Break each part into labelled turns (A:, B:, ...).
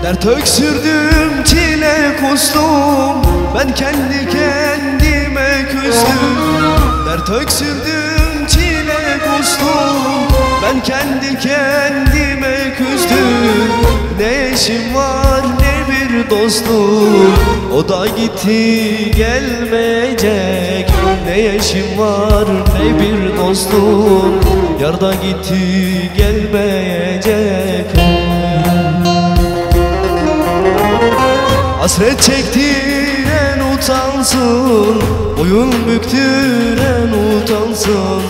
A: Dert öksürdüm, çile kustum, ben kendi kendime küstüm. Dert öksürdüm, çile kustum, ben kendi kendime küstüm. Ne eşim var ne bir dostum, o da gitti gelmeyecek. Ne eşim var ne bir dostum, yar da gitti gelmeyecek. Hasret çektiren utansın, boyun büktüren utansın.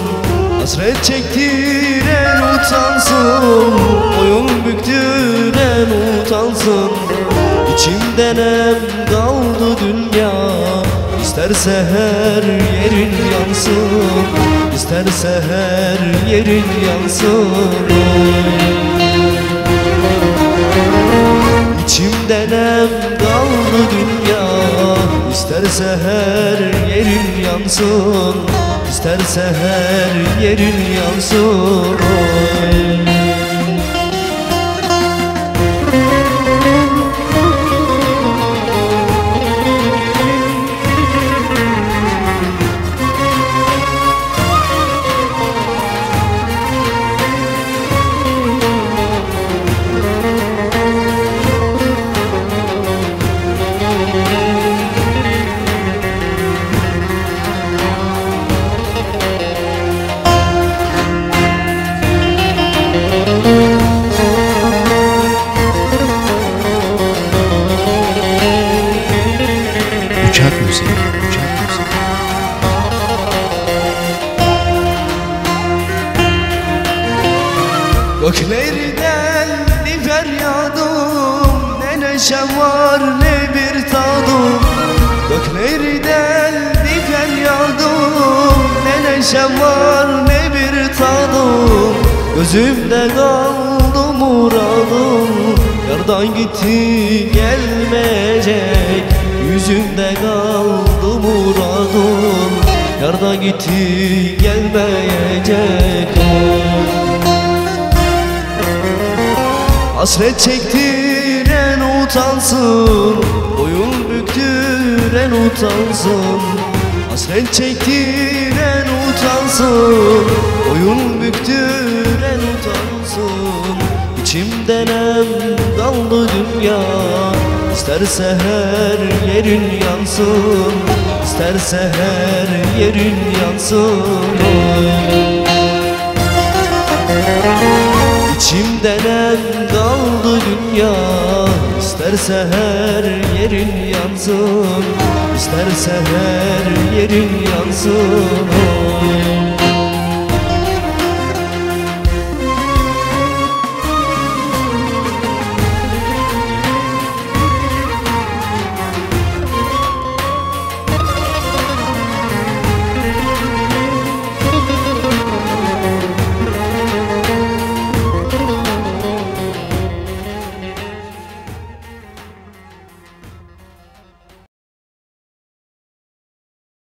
A: Hasret çektiren utansın, boyun büktüren utansın. İçimden hem kaldı dünya, İsterse her yerin yansın, İsterse her yerin yansın. İçimden hem kaldı dünya, İsterse her yerin yansın, İsterse her yerin yansın.
B: Uçak müziği, uçak müziği.
A: Göklerden bir feryadım, ne neşem var ne bir tadım. Göklerden bir feryadım, ne neşem var ne bir tadım. Gözümde kaldı muradım, yardan gitti gelmeyecek. Yüzümde kaldı muradım, yardan gitti gelmeyecek. Hasret çektiren utansın, boyun büktüren utansın. Hasret çektiren utansın, boyun büktüren utansın. İçimden hem kaldı dünya, İsterse her yerin yansın, İsterse her yerin yansın. İçimden hem kaldı dünya, İsterse her yerin yansın, İsterse her yerin yansın.